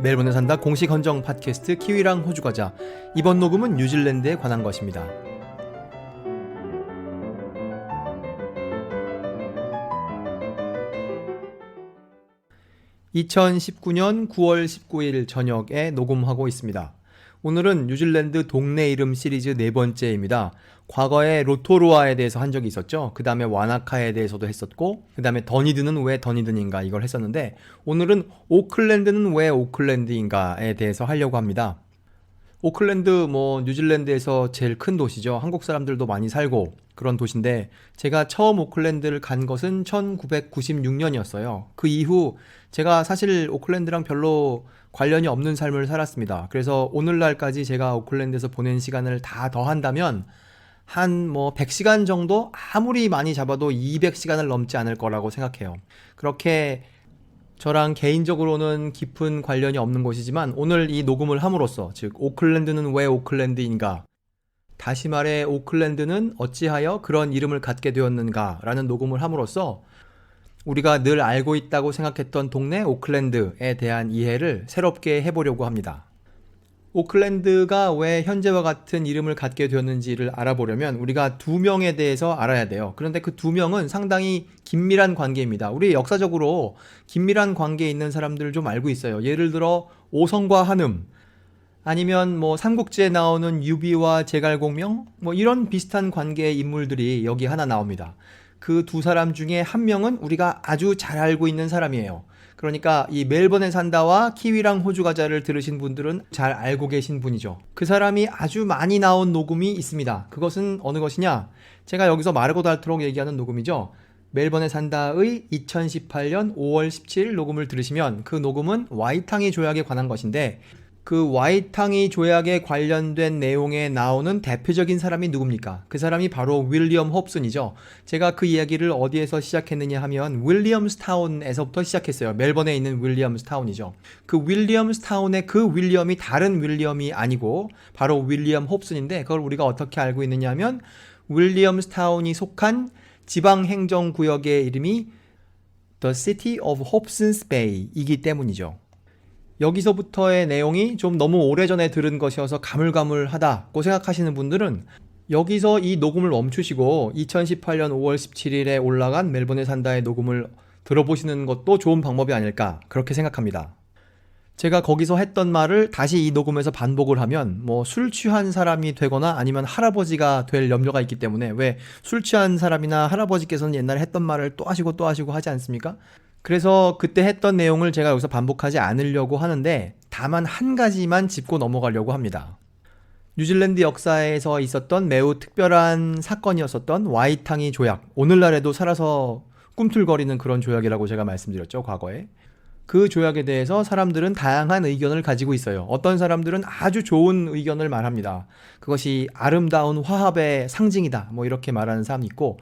멜번에 산다 공식 헌정 팟캐스트 키위랑 호주과자. 이번 녹음은 뉴질랜드에 관한 것입니다. 2019년 9월 19일 저녁에 녹음하고 있습니다. 오늘은 뉴질랜드 동네 이름 시리즈 네 번째입니다. 과거에 로토루아에 대해서 한 적이 있었죠. 그 다음에 와나카에 대해서도 했었고, 그 다음에 더니든은 왜 더니든인가 이걸 했었는데, 오늘은 오클랜드는 왜 오클랜드인가에 대해서 하려고 합니다. 오클랜드 뉴질랜드에서 제일 큰 도시죠. 한국 사람들도 많이 살고 그런 도시인데, 제가 처음 오클랜드를 간 것은 1996년이었어요. 그 이후 제가 사실 오클랜드랑 별로 관련이 없는 삶을 살았습니다. 그래서 오늘날까지 제가 오클랜드에서 보낸 시간을 다 더한다면 한 100시간 정도? 아무리 많이 잡아도 200시간을 넘지 않을 거라고 생각해요. 그렇게 저랑 개인적으로는 깊은 관련이 없는 곳이지만, 오늘 이 녹음을 함으로써, 즉 오클랜드는 왜 오클랜드인가, 다시 말해 오클랜드는 어찌하여 그런 이름을 갖게 되었는가 라는 녹음을 함으로써 우리가 늘 알고 있다고 생각했던 동네 오클랜드에 대한 이해를 새롭게 해보려고 합니다. 오클랜드가 왜 현재와 같은 이름을 갖게 되었는지를 알아보려면 우리가 두 명에 대해서 알아야 돼요. 그런데 그 두 명은 상당히 긴밀한 관계입니다. 우리 역사적으로 긴밀한 관계에 있는 사람들을 좀 알고 있어요. 예를 들어 오성과 한음, 아니면 삼국지에 나오는 유비와 제갈공명, 이런 비슷한 관계의 인물들이 여기 하나 나옵니다. 그 두 사람 중에 한 명은 우리가 아주 잘 알고 있는 사람이에요. 그러니까 이 멜번에 산다와 키위랑 호주 과자를 들으신 분들은 잘 알고 계신 분이죠. 그 사람이 아주 많이 나온 녹음이 있습니다. 그것은 어느 것이냐? 제가 여기서 마르고 닳도록 얘기하는 녹음이죠. 멜번에 산다의 2018년 5월 17일 녹음을 들으시면, 그 녹음은 와이탕이 조약에 관한 것인데, 그 와이탕이 조약에 관련된 내용에 나오는 대표적인 사람이 누굽니까? 그 사람이 바로 윌리엄 홉슨이죠. 제가 그 이야기를 어디에서 시작했느냐 하면 윌리엄스타운에서부터 시작했어요. 멜번에 있는 윌리엄스타운이죠. 그 윌리엄스타운의 그 윌리엄이 다른 윌리엄이 아니고 바로 윌리엄 홉슨인데, 그걸 우리가 어떻게 알고 있느냐 하면 윌리엄스타운이 속한 지방행정구역의 이름이 The City of Hobsons Bay이기 때문이죠. 여기서부터의 내용이 좀 너무 오래전에 들은 것이어서 가물가물하다고 생각하시는 분들은 여기서 이 녹음을 멈추시고 2018년 5월 17일에 올라간 멜번에 산다의 녹음을 들어보시는 것도 좋은 방법이 아닐까, 그렇게 생각합니다. 제가 거기서 했던 말을 다시 이 녹음에서 반복을 하면 술 취한 사람이 되거나 아니면 할아버지가 될 염려가 있기 때문에, 왜 술 취한 사람이나 할아버지께서는 옛날에 했던 말을 또 하시고 하지 않습니까? 그래서 그때 했던 내용을 제가 여기서 반복하지 않으려고 하는데, 다만 한 가지만 짚고 넘어가려고 합니다. 뉴질랜드 역사에서 있었던 매우 특별한 사건이었었던 와이탕이 조약, 오늘날에도 살아서 꿈틀거리는 그런 조약이라고 제가 말씀드렸죠, 과거에. 그 조약에 대해서 사람들은 다양한 의견을 가지고 있어요. 어떤 사람들은 아주 좋은 의견을 말합니다. 그것이 아름다운 화합의 상징이다, 이렇게 말하는 사람이 있고,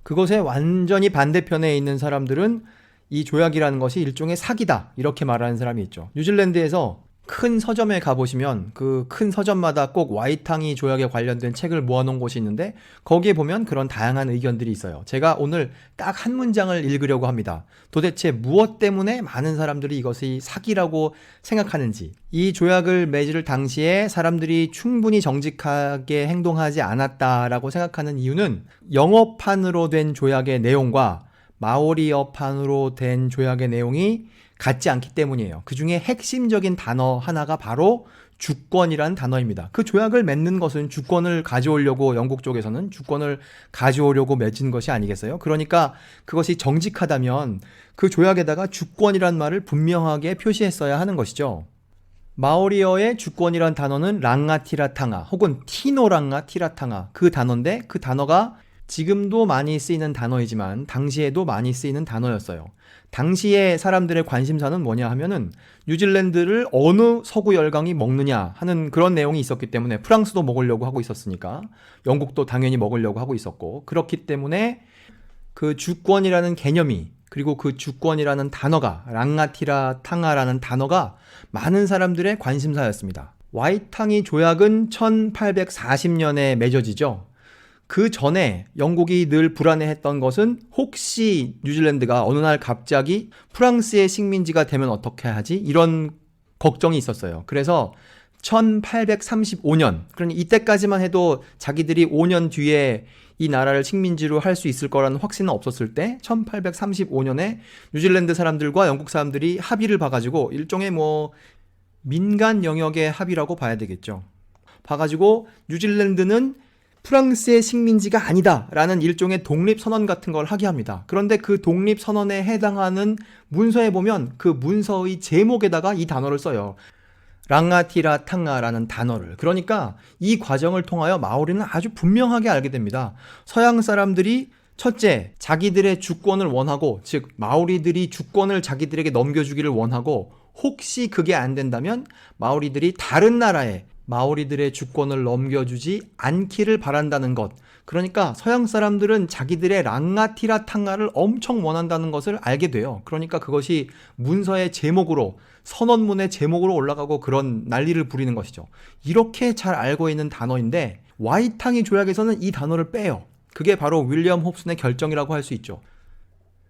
그것에 완전히 반대편에 있는 사람들은 이 조약이라는 것이 일종의 사기다, 이렇게 말하는 사람이 있죠. 뉴질랜드에서 큰 서점에 가보시면 그 큰 서점마다 꼭 와이탕이 조약에 관련된 책을 모아놓은 곳이 있는데, 거기에 보면 그런 다양한 의견들이 있어요. 제가 오늘 딱 한 문장을 읽으려고 합니다. 도대체 무엇 때문에 많은 사람들이 이것이 사기라고 생각하는지, 이 조약을 맺을 당시에 사람들이 충분히 정직하게 행동하지 않았다라고 생각하는 이유는 영어판으로 된 조약의 내용과 마오리어판으로 된 조약의 내용이 같지 않기 때문이에요. 그 중에 핵심적인 단어 하나가 바로 주권이라는 단어입니다. 그 조약을 맺는 것은 주권을 가져오려고, 영국 쪽에서는 주권을 가져오려고 맺은 것이 아니겠어요? 그러니까 그것이 정직하다면 그 조약에다가 주권이란 말을 분명하게 표시했어야 하는 것이죠. 마오리어의 주권이란 단어는 랑가티라탕아 혹은 티노랑가티라탕아, 그 단어인데, 그 단어가 지금도 많이 쓰이는 단어이지만 당시에도 많이 쓰이는 단어였어요. 당시에 사람들의 관심사는 뭐냐 하면은 뉴질랜드를 어느 서구 열강이 먹느냐 하는 그런 내용이 있었기 때문에, 프랑스도 먹으려고 하고 있었으니까 영국도 당연히 먹으려고 하고 있었고, 그렇기 때문에 그 주권이라는 개념이, 그리고 그 주권이라는 단어가, 랑가티라탕아라는 단어가 많은 사람들의 관심사였습니다. 와이탕이 조약은 1840년에 맺어지죠. 그 전에 영국이 늘 불안해했던 것은 혹시 뉴질랜드가 어느 날 갑자기 프랑스의 식민지가 되면 어떻게 하지? 이런 걱정이 있었어요. 그래서 1835년, 그러니 이때까지만 해도 자기들이 5년 뒤에 이 나라를 식민지로 할 수 있을 거라는 확신은 없었을 때 1835년에 뉴질랜드 사람들과 영국 사람들이 합의를 봐가지고 일종의 민간 영역의 합의라고 봐야 되겠죠. 봐가지고 뉴질랜드는 프랑스의 식민지가 아니다라는 일종의 독립선언 같은 걸 하게 합니다. 그런데 그 독립선언에 해당하는 문서에 보면 그 문서의 제목에다가 이 단어를 써요. 랑가티라 탕가라는 단어를. 그러니까 이 과정을 통하여 마오리는 아주 분명하게 알게 됩니다. 서양 사람들이 첫째, 자기들의 주권을 원하고, 즉 마오리들이 주권을 자기들에게 넘겨주기를 원하고, 혹시 그게 안 된다면 마오리들이 다른 나라에 마오리들의 주권을 넘겨주지 않기를 바란다는 것. 그러니까 서양 사람들은 자기들의 랑가티라 탕가를 엄청 원한다는 것을 알게 돼요. 그러니까 그것이 문서의 제목으로, 선언문의 제목으로 올라가고 그런 난리를 부리는 것이죠. 이렇게 잘 알고 있는 단어인데 와이탕이 조약에서는 이 단어를 빼요. 그게 바로 윌리엄 홉슨의 결정이라고 할 수 있죠.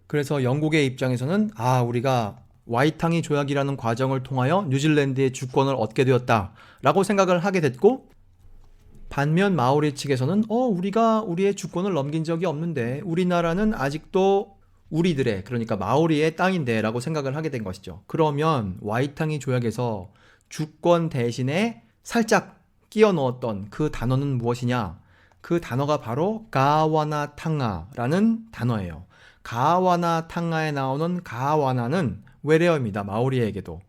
그래서 영국의 입장에서는 우리가 와이탕이 조약이라는 과정을 통하여 뉴질랜드의 주권을 얻게 되었다라고 생각을 하게 됐고, 반면 마오리 측에서는 우리가 우리의 주권을 넘긴 적이 없는데 우리나라는 아직도 우리들의, 그러니까 마오리의 땅인데 라고 생각을 하게 된 것이죠. 그러면 와이탕이 조약에서 주권 대신에 살짝 끼워 넣었던 그 단어는 무엇이냐? 그 단어가 바로 가와나 탕가라는 단어예요. 가와나 탕가에 나오는 가와나는 외래어입니다. 마오리에게도.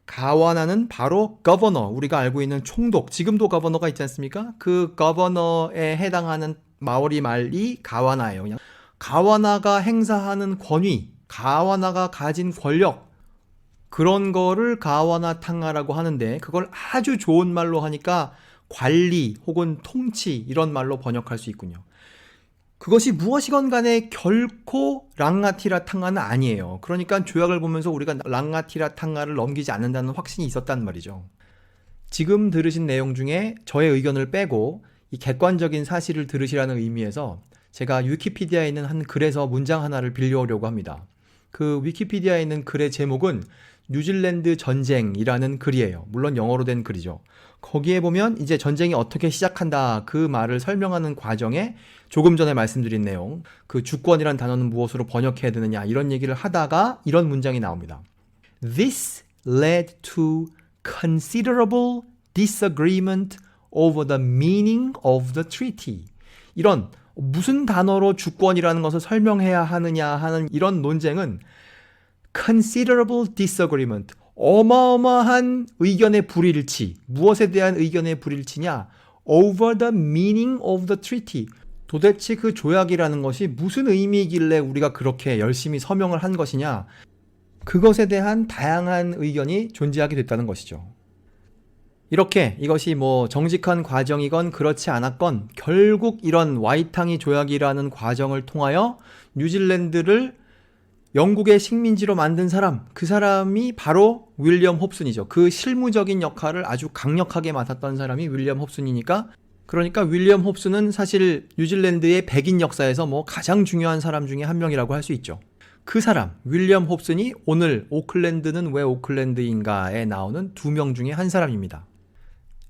가와나는 바로 거버너, 우리가 알고 있는 총독, 지금도 거버너가 있지 않습니까? 그 거버너에 해당하는 마오리 말이 가와나예요. 그냥 가와나가 행사하는 권위, 가와나가 가진 권력, 그런 거를 가와나 탕가라고 하는데, 그걸 아주 좋은 말로 하니까 관리 혹은 통치 이런 말로 번역할 수 있군요. 그것이 무엇이건 간에 결코 랑가티라 탕가는 아니에요. 그러니까 조약을 보면서 우리가 랑가티라 탕가를 넘기지 않는다는 확신이 있었단 말이죠. 지금 들으신 내용 중에 저의 의견을 빼고 이 객관적인 사실을 들으시라는 의미에서 제가 위키피디아에 있는 한 글에서 문장 하나를 빌려오려고 합니다. 그 위키피디아에 있는 글의 제목은 뉴질랜드 전쟁이라는 글이에요. 물론 영어로 된 글이죠. 거기에 보면 이제 전쟁이 어떻게 시작한다, 그 말을 설명하는 과정에 조금 전에 말씀드린 내용, 그 주권이란 단어는 무엇으로 번역해야 되느냐 이런 얘기를 하다가 이런 문장이 나옵니다. This led to considerable disagreement over the meaning of the treaty. 이런 무슨 단어로 주권이라는 것을 설명해야 하느냐 하는 이런 논쟁은 considerable disagreement, 어마어마한 의견의 불일치. 무엇에 대한 의견의 불일치냐? over the meaning of the treaty. 도대체 그 조약이라는 것이 무슨 의미이길래 우리가 그렇게 열심히 서명을 한 것이냐? 그것에 대한 다양한 의견이 존재하게 됐다는 것이죠. 이렇게 이것이 정직한 과정이건 그렇지 않았건 결국 이런 와이탕이 조약이라는 과정을 통하여 뉴질랜드를 영국의 식민지로 만든 사람, 그 사람이 바로 윌리엄 홉슨이죠. 그 실무적인 역할을 아주 강력하게 맡았던 사람이 윌리엄 홉슨이니까, 그러니까 윌리엄 홉슨은 사실 뉴질랜드의 백인 역사에서 가장 중요한 사람 중에 한 명이라고 할 수 있죠. 그 사람, 윌리엄 홉슨이 오늘 오클랜드는 왜 오클랜드인가에 나오는 두 명 중에 한 사람입니다.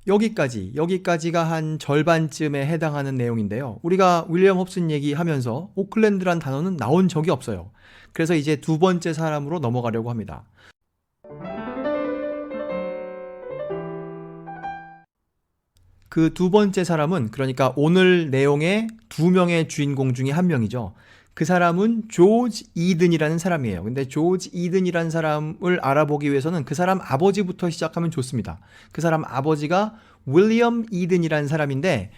여기까지가 한 절반쯤에 해당하는 내용인데요. 우리가 윌리엄 홉슨 얘기하면서 오클랜드란 단어는 나온 적이 없어요. 그래서 이제 두 번째 사람으로 넘어가려고 합니다. 그 두 번째 사람은, 그러니까 오늘 내용의 두 명의 주인공 중에 한 명이죠. 그 사람은 조지 이든이라는 사람이에요. 근데 조지 이든이라는 사람을 알아보기 위해서는 그 사람 아버지부터 시작하면 좋습니다. 그 사람 아버지가 윌리엄 이든이라는 사람인데,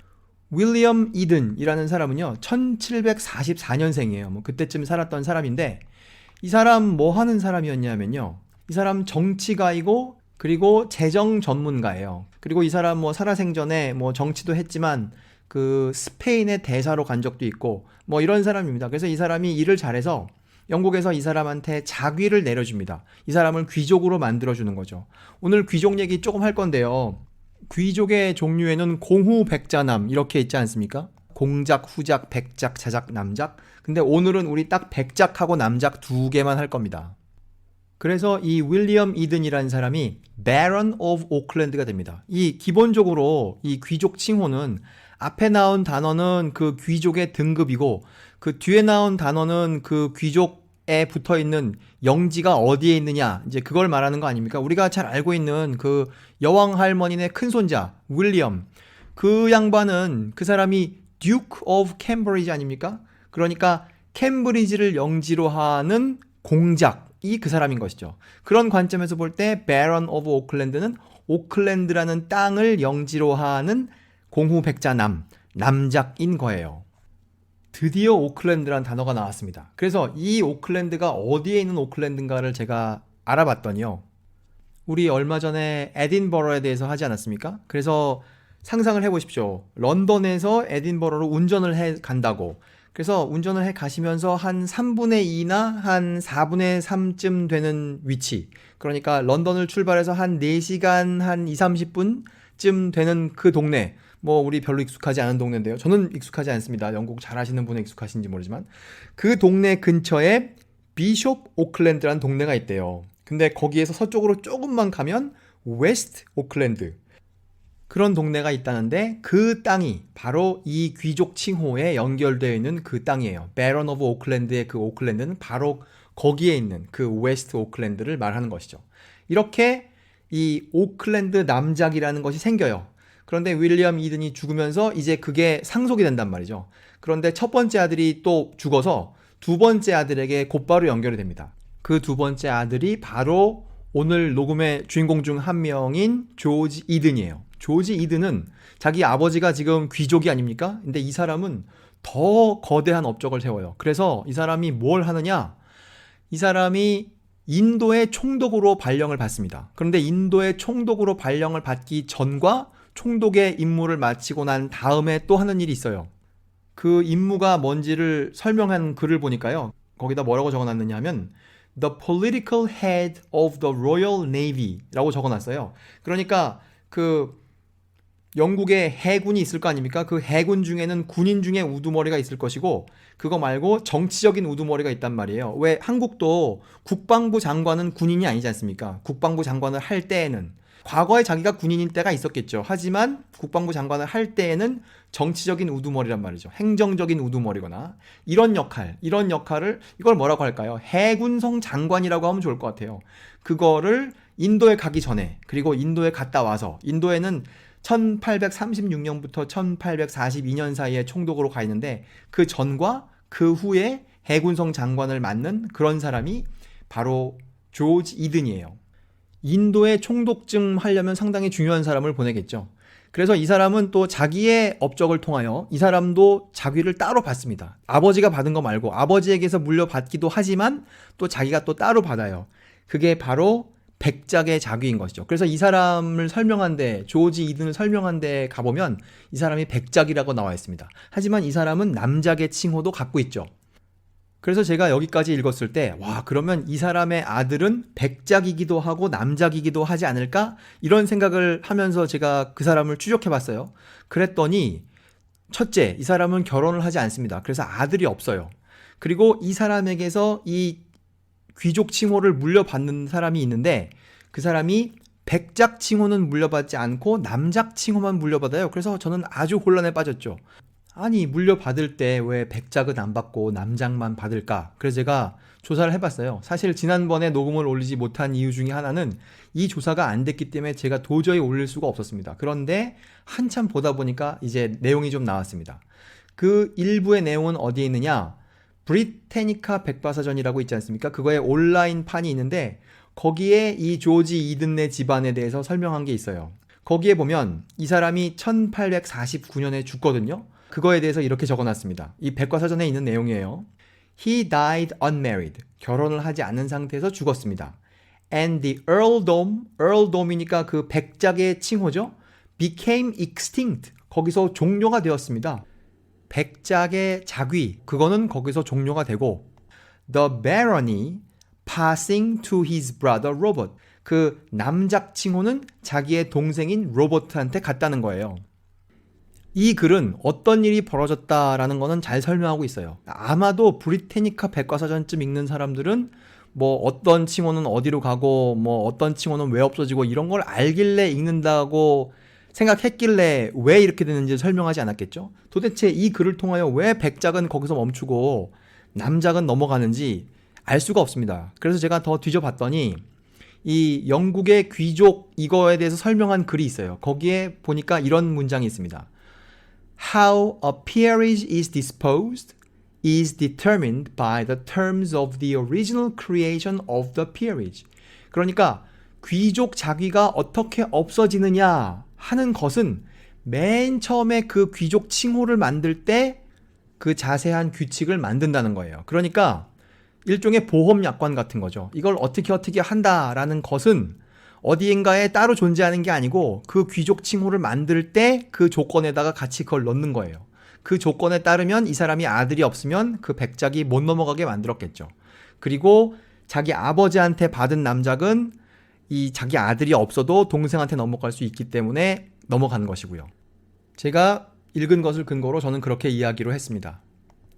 윌리엄 이든이라는 사람은요 1744년생이에요. 그때쯤 살았던 사람인데, 이 사람 뭐 하는 사람이었냐면요, 이 사람 정치가이고 그리고 재정 전문가예요. 그리고 이 사람 살아생전에 정치도 했지만 그 스페인의 대사로 간 적도 있고 이런 사람입니다. 그래서 이 사람이 일을 잘해서 영국에서 이 사람한테 자귀를 내려줍니다. 이 사람을 귀족으로 만들어주는 거죠. 오늘 귀족 얘기 조금 할 건데요. 귀족의 종류에는 공후, 백자남 이렇게 있지 않습니까? 공작, 후작, 백작, 자작, 남작. 근데 오늘은 우리 딱 백작하고 남작 두 개만 할 겁니다. 그래서 이 윌리엄 이든이라는 사람이 Baron of Auckland가 됩니다. 이 기본적으로 이 귀족 칭호는 앞에 나온 단어는 그 귀족의 등급이고 그 뒤에 나온 단어는 그 귀족에 붙어 있는 영지가 어디에 있느냐 이제 그걸 말하는 거 아닙니까? 우리가 잘 알고 있는 그 여왕 할머니의 큰손자 윌리엄 그 양반은 그 사람이 Duke of Cambridge 아닙니까? 그러니까 캠브리지를 영지로 하는 공작이 그 사람인 것이죠. 그런 관점에서 볼 때 Baron of Auckland는 오클랜드라는 땅을 영지로 하는 공후백자남, 남작인 거예요. 드디어 오클랜드라는 단어가 나왔습니다. 그래서 이 오클랜드가 어디에 있는 오클랜드인가를 제가 알아봤더니요. 우리 얼마 전에 에딘버러에 대해서 하지 않았습니까? 그래서 상상을 해보십시오. 런던에서 에딘버러로 운전을 해 간다고. 그래서 운전을 해 가시면서 한 3분의 2나 한 4분의 3쯤 되는 위치. 그러니까 런던을 출발해서 한 4시간 한 2, 30분쯤 되는 그 동네. 뭐 우리 별로 익숙하지 않은 동네인데요. 저는 익숙하지 않습니다. 영국 잘 아시는 분은 익숙하신지 모르지만 그 동네 근처에 비숍 오클랜드라는 동네가 있대요. 근데 거기에서 서쪽으로 조금만 가면 웨스트 오클랜드 그런 동네가 있다는데 그 땅이 바로 이 귀족 칭호에 연결되어 있는 그 땅이에요. 베런 오브 오클랜드의 그 오클랜드는 바로 거기에 있는 그 웨스트 오클랜드를 말하는 것이죠. 이렇게 이 오클랜드 남작이라는 것이 생겨요. 그런데 윌리엄 이든이 죽으면서 이제 그게 상속이 된단 말이죠. 그런데 첫 번째 아들이 또 죽어서 두 번째 아들에게 곧바로 연결이 됩니다. 그 두 번째 아들이 바로 오늘 녹음의 주인공 중 한 명인 조지 이든이에요. 조지 이든은 자기 아버지가 지금 귀족이 아닙니까? 근데 이 사람은 더 거대한 업적을 세워요. 그래서 이 사람이 뭘 하느냐? 이 사람이 인도의 총독으로 발령을 받습니다. 그런데 인도의 총독으로 발령을 받기 전과 총독의 임무를 마치고 난 다음에 또 하는 일이 있어요. 그 임무가 뭔지를 설명한 글을 보니까요. 거기다 뭐라고 적어놨느냐 하면 The political head of the Royal Navy라고 적어놨어요. 그러니까 그 영국에 해군이 있을 거 아닙니까? 그 해군 중에는 군인 중에 우두머리가 있을 것이고 그거 말고 정치적인 우두머리가 있단 말이에요. 왜 한국도 국방부 장관은 군인이 아니지 않습니까? 국방부 장관을 할 때에는 과거에 자기가 군인인 때가 있었겠죠. 하지만 국방부 장관을 할 때에는 정치적인 우두머리란 말이죠. 행정적인 우두머리거나 이런 역할을 이걸 뭐라고 할까요? 해군성 장관이라고 하면 좋을 것 같아요. 그거를 인도에 가기 전에 그리고 인도에 갔다 와서 인도에는 1836년부터 1842년 사이에 총독으로 가 있는데 그 전과 그 후에 해군성 장관을 맡는 그런 사람이 바로 조지 이든이에요. 인도에 총독쯤 하려면 상당히 중요한 사람을 보내겠죠. 그래서 이 사람은 또 자기의 업적을 통하여 이 사람도 자귀를 따로 받습니다. 아버지가 받은 거 말고 아버지에게서 물려받기도 하지만 또 자기가 또 따로 받아요. 그게 바로 백작의 자귀인 것이죠. 그래서 이 사람을 설명한데 조지 이든을 설명한데 가보면 이 사람이 백작이라고 나와 있습니다. 하지만 이 사람은 남작의 칭호도 갖고 있죠. 그래서 제가 여기까지 읽었을 때 와 그러면 이 사람의 아들은 백작이기도 하고 남작이기도 하지 않을까? 이런 생각을 하면서 제가 그 사람을 추적해봤어요. 그랬더니 첫째, 이 사람은 결혼을 하지 않습니다. 그래서 아들이 없어요. 그리고 이 사람에게서 이 귀족 칭호를 물려받는 사람이 있는데 그 사람이 백작 칭호는 물려받지 않고 남작 칭호만 물려받아요. 그래서 저는 아주 혼란에 빠졌죠. 아니 물려받을 때 왜 백작은 안 받고 남작만 받을까? 그래서 제가 조사를 해봤어요. 사실 지난번에 녹음을 올리지 못한 이유 중에 하나는 이 조사가 안 됐기 때문에 제가 도저히 올릴 수가 없었습니다. 그런데 한참 보다 보니까 이제 내용이 좀 나왔습니다. 그 일부의 내용은 어디에 있느냐? 브리테니카 백과사전이라고 있지 않습니까? 그거에 온라인 판이 있는데 거기에 이 조지 이든네 집안에 대해서 설명한 게 있어요. 거기에 보면 이 사람이 1849년에 죽거든요. 그거에 대해서 이렇게 적어놨습니다. 이 백과사전에 있는 내용이에요. He died unmarried. 결혼을 하지 않은 상태에서 죽었습니다. And the earldom이니까 그 백작의 칭호죠. became extinct. 거기서 종료가 되었습니다. 백작의 자귀, 그거는 거기서 종료가 되고 The barony passing to his brother Robert. 그 남작 칭호는 자기의 동생인 로버트한테 갔다는 거예요. 이 글은 어떤 일이 벌어졌다라는 거는 잘 설명하고 있어요. 아마도 브리테니카 백과사전쯤 읽는 사람들은 뭐 어떤 칭호는 어디로 가고 뭐 어떤 칭호는 왜 없어지고 이런 걸 알길래 읽는다고 생각했길래 왜 이렇게 되는지 설명하지 않았겠죠? 도대체 이 글을 통하여 왜 백작은 거기서 멈추고 남작은 넘어가는지 알 수가 없습니다. 그래서 제가 더 뒤져봤더니 이 영국의 귀족 이거에 대해서 설명한 글이 있어요. 거기에 보니까 이런 문장이 있습니다. How a peerage is disposed is determined by the terms of the original creation of the peerage. 그러니까 귀족 자귀가 어떻게 없어지느냐 하는 것은 맨 처음에 그 귀족 칭호를 만들 때 그 자세한 규칙을 만든다는 거예요. 그러니까 일종의 보험 약관 같은 거죠. 이걸 어떻게 한다라는 것은 어디인가에 따로 존재하는 게 아니고 그 귀족 칭호를 만들 때 그 조건에다가 같이 그걸 넣는 거예요. 그 조건에 따르면 이 사람이 아들이 없으면 그 백작이 못 넘어가게 만들었겠죠. 그리고 자기 아버지한테 받은 남작은 이 자기 아들이 없어도 동생한테 넘어갈 수 있기 때문에 넘어간 것이고요. 제가 읽은 것을 근거로 저는 그렇게 이야기로 했습니다.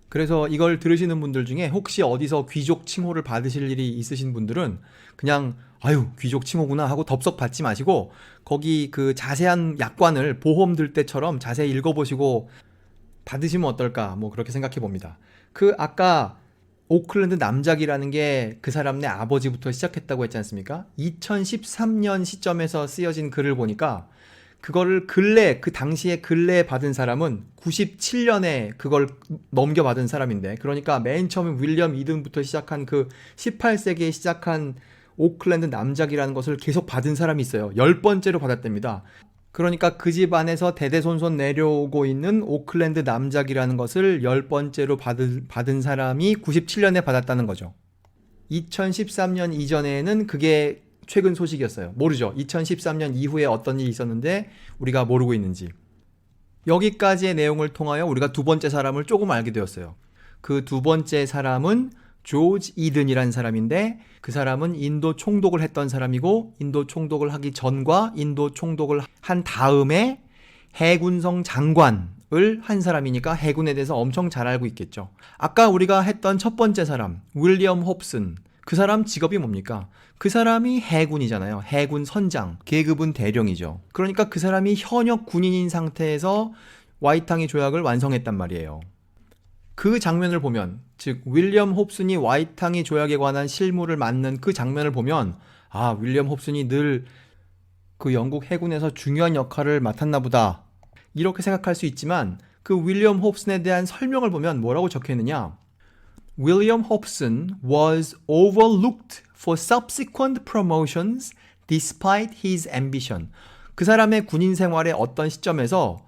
그래서 이걸 들으시는 분들 중에 혹시 어디서 귀족 칭호를 받으실 일이 있으신 분들은 그냥 아유 귀족 칭호구나 하고 덥석 받지 마시고 거기 그 자세한 약관을 보험 들 때처럼 자세히 읽어보시고 받으시면 어떨까 뭐 그렇게 생각해 봅니다. 그 아까 오클랜드 남작이라는 게 그 사람네 아버지부터 시작했다고 했지 않습니까? 2013년 시점에서 쓰여진 글을 보니까 그거를 그 당시에 근래에 받은 사람은 97년에 그걸 넘겨받은 사람인데 그러니까 맨 처음에 윌리엄 이든부터 시작한 그 18세기에 시작한 오클랜드 남작이라는 것을 계속 받은 사람이 있어요. 10번째로 받았답니다. 그러니까 그 집안에서 대대손손 내려오고 있는 오클랜드 남작이라는 것을 10번째로 받은 사람이 97년에 받았다는 거죠. 2013년 이전에는 그게 최근 소식이었어요. 모르죠. 2013년 이후에 어떤 일이 있었는데 우리가 모르고 있는지. 여기까지의 내용을 통하여 우리가 두 번째 사람을 조금 알게 되었어요. 그 두 번째 사람은 조지 이든이라는 사람인데 그 사람은 인도 총독을 했던 사람이고 인도 총독을 하기 전과 인도 총독을 한 다음에 해군성 장관을 한 사람이니까 해군에 대해서 엄청 잘 알고 있겠죠. 아까 우리가 했던 첫 번째 사람 윌리엄 홉슨 그 사람 직업이 뭡니까? 그 사람이 해군이잖아요. 해군 선장, 계급은 대령이죠. 그러니까 그 사람이 현역 군인인 상태에서 와이탕이 조약을 완성했단 말이에요. 그 장면을 보면, 즉 윌리엄 홉슨이 와이탕이 조약에 관한 실무를 맡는 그 장면을 보면 아, 윌리엄 홉슨이 늘 그 영국 해군에서 중요한 역할을 맡았나 보다 이렇게 생각할 수 있지만 그 윌리엄 홉슨에 대한 설명을 보면 뭐라고 적혀있느냐 William Hobson was overlooked for subsequent promotions despite his ambition. 그 사람의 군인 생활의 어떤 시점에서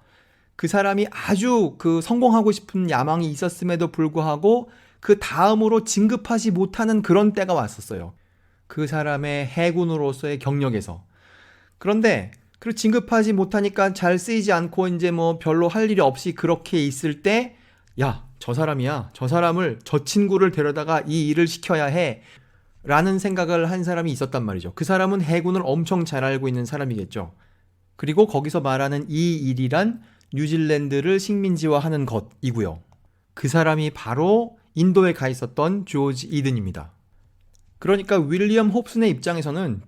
그 사람이 아주 그 성공하고 싶은 야망이 있었음에도 불구하고 그 다음으로 진급하지 못하는 그런 때가 왔었어요. 그 사람의 해군으로서의 경력에서. 그런데 그 진급하지 못하니까 잘 쓰이지 않고 이제 뭐 별로 할 일이 없이 그렇게 있을 때 야, 저 사람이야. 저 사람을, 저 친구를 데려다가 이 일을 시켜야 해. 라는 생각을 한 사람이 있었단 말이죠. 그 사람은 해군을 엄청 잘 알고 있는 사람이겠죠. 그리고 거기서 말하는 이 일이란 뉴질랜드를 식민지화하는 것이고요. 그 사람이 바로 인도에 가 있었던 조지 이든입니다. 그러니까 윌리엄 홉슨의 입장에서는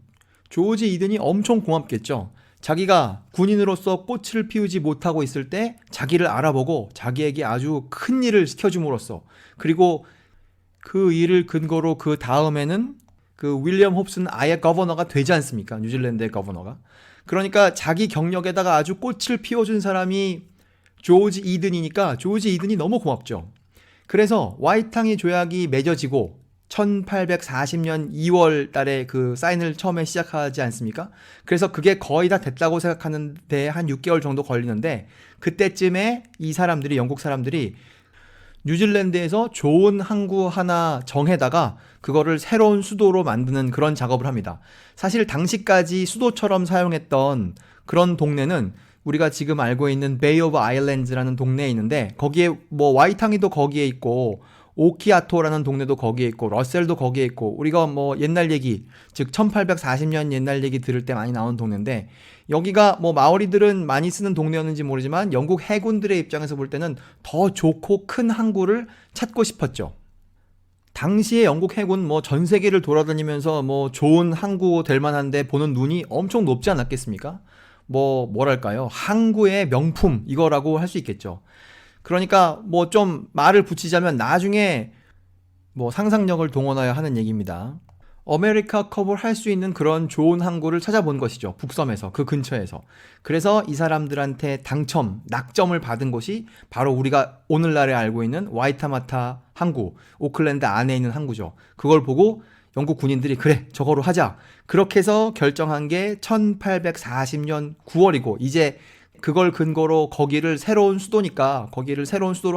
조지 이든이 엄청 고맙겠죠. 자기가 군인으로서 꽃을 피우지 못하고 있을 때 자기를 알아보고 자기에게 아주 큰 일을 시켜줌으로써 그리고 그 일을 근거로 그 다음에는 그 윌리엄 홉슨 아예 거버너가 되지 않습니까? 뉴질랜드의 거버너가. 그러니까 자기 경력에다가 아주 꽃을 피워준 사람이 조지 이든이니까 조지 이든이 너무 고맙죠. 그래서 와이탕이 조약이 맺어지고 1840년 2월 달에 그 사인을 처음에 시작하지 않습니까? 그래서 그게 거의 다 됐다고 생각하는데 한 6개월 정도 걸리는데 그때쯤에 이 사람들이 영국 사람들이 뉴질랜드에서 좋은 항구 하나 정해다가 그거를 새로운 수도로 만드는 그런 작업을 합니다. 사실 당시까지 수도처럼 사용했던 그런 동네는 우리가 지금 알고 있는 베이 오브 아일랜드라는 동네에 있는데 거기에 뭐 와이탕이도 거기에 있고 오키아토라는 동네도 거기에 있고 러셀도 거기에 있고 우리가 뭐 옛날 얘기 즉 1840년 옛날 얘기 들을 때 많이 나오는 동네인데 여기가 뭐 마오리들은 많이 쓰는 동네였는지 모르지만 영국 해군들의 입장에서 볼 때는 더 좋고 큰 항구를 찾고 싶었죠. 당시에 영국 해군 뭐 전 세계를 돌아다니면서 뭐 좋은 항구 될 만한데 보는 눈이 엄청 높지 않았겠습니까? 뭐랄까요? 항구의 명품 이거라고 할 수 있겠죠. 그러니까 뭐 좀 말을 붙이자면 나중에 뭐 상상력을 동원하여 하는 얘기입니다. 아메리카 컵을 할 수 있는 그런 좋은 항구를 찾아본 것이죠. 북섬에서, 그 근처에서. 그래서 이 사람들한테 낙점을 받은 곳이 바로 우리가 오늘날에 알고 있는 와이타마타 항구, 오클랜드 안에 있는 항구죠. 그걸 보고 영국 군인들이 그래, 저거로 하자. 그렇게 해서 결정한 게 1840년 9월이고, 이제 그걸 근거로 거기를 새로운 수도로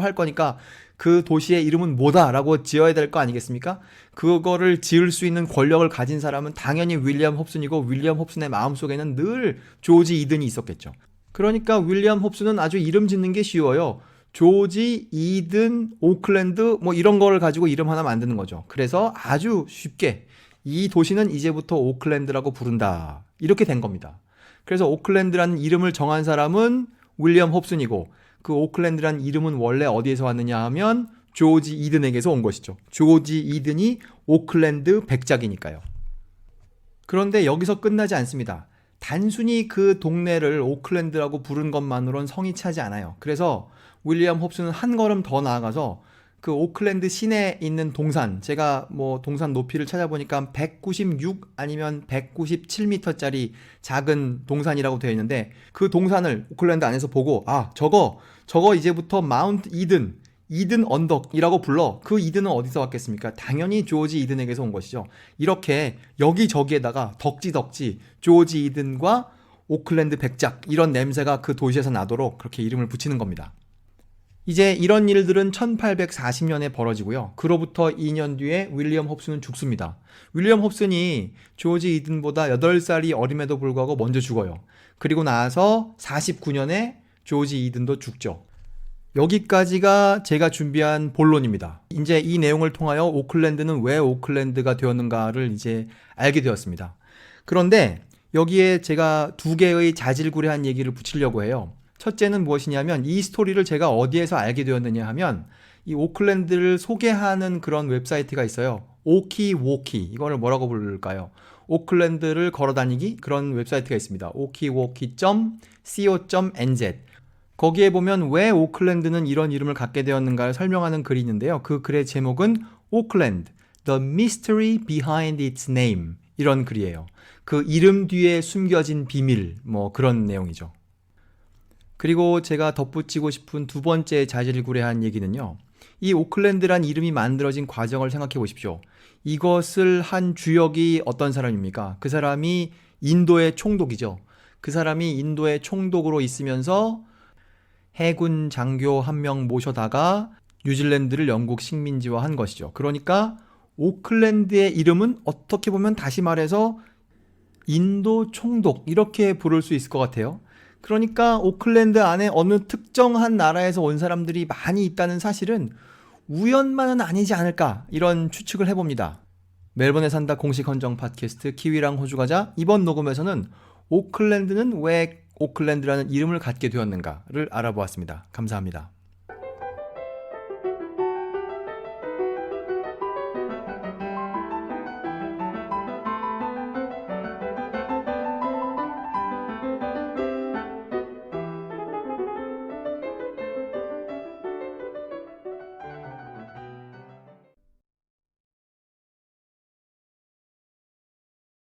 할 거니까 그 도시의 이름은 뭐다라고 지어야 될 거 아니겠습니까? 그거를 지을 수 있는 권력을 가진 사람은 당연히 윌리엄 홉슨이고 윌리엄 홉슨의 마음속에는 늘 조지 이든이 있었겠죠. 그러니까 윌리엄 홉슨은 아주 이름 짓는 게 쉬워요. 조지, 이든, 오클랜드 뭐 이런 거를 가지고 이름 하나 만드는 거죠. 그래서 아주 쉽게 이 도시는 이제부터 오클랜드라고 부른다. 이렇게 된 겁니다. 그래서 오클랜드라는 이름을 정한 사람은 윌리엄 홉슨이고 그 오클랜드라는 이름은 원래 어디에서 왔느냐 하면 조지 이든에게서 온 것이죠. 조지 이든이 오클랜드 백작이니까요. 그런데 여기서 끝나지 않습니다. 단순히 그 동네를 오클랜드라고 부른 것만으론 성이 차지 않아요. 그래서 윌리엄 홉슨은 한 걸음 더 나아가서 그 오클랜드 시내에 있는 동산, 제가 뭐 동산 높이를 찾아보니까 196 아니면 197m짜리 작은 동산이라고 되어 있는데 그 동산을 오클랜드 안에서 보고 저거 이제부터 마운트 이든 언덕이라고 불러. 그 이든은 어디서 왔겠습니까? 당연히 조지 이든에게서 온 것이죠. 이렇게 여기저기에다가 덕지 조지 이든과 오클랜드 백작 이런 냄새가 그 도시에서 나도록 그렇게 이름을 붙이는 겁니다. 이제 이런 일들은 1840년에 벌어지고요. 그로부터 2년 뒤에 윌리엄 홉슨은 죽습니다. 윌리엄 홉슨이 조지 이든보다 8살이 어림에도 불구하고 먼저 죽어요. 그리고 나서 49년에 조지 이든도 죽죠. 여기까지가 제가 준비한 본론입니다. 이제 이 내용을 통하여 오클랜드는 왜 오클랜드가 되었는가를 이제 알게 되었습니다. 그런데 여기에 제가 두 개의 자질구레한 얘기를 붙이려고 해요. 첫째는 무엇이냐면 이 스토리를 제가 어디에서 알게 되었느냐 하면 이 오클랜드를 소개하는 그런 웹사이트가 있어요. 오키워키. 이거를 뭐라고 부를까요? 오클랜드를 걸어다니기 그런 웹사이트가 있습니다. okiwoki.co.nz. 거기에 보면 왜 오클랜드는 이런 이름을 갖게 되었는가를 설명하는 글이 있는데요. 그 글의 제목은 오클랜드, The Mystery Behind Its Name 이런 글이에요. 그 이름 뒤에 숨겨진 비밀 뭐 그런 내용이죠. 그리고 제가 덧붙이고 싶은 두 번째 자질구레한 얘기는요. 이 오클랜드란 이름이 만들어진 과정을 생각해 보십시오. 이것을 한 주역이 어떤 사람입니까? 그 사람이 인도의 총독이죠. 그 사람이 인도의 총독으로 있으면서 해군 장교 한 명 모셔다가 뉴질랜드를 영국 식민지화한 것이죠. 그러니까 오클랜드의 이름은 어떻게 보면 다시 말해서 인도 총독 이렇게 부를 수 있을 것 같아요. 그러니까 오클랜드 안에 어느 특정한 나라에서 온 사람들이 많이 있다는 사실은 우연만은 아니지 않을까 이런 추측을 해봅니다. 멜번에 산다 공식 헌정 팟캐스트 키위랑 호주 가자 이번 녹음에서는 오클랜드는 왜 오클랜드라는 이름을 갖게 되었는가를 알아보았습니다. 감사합니다.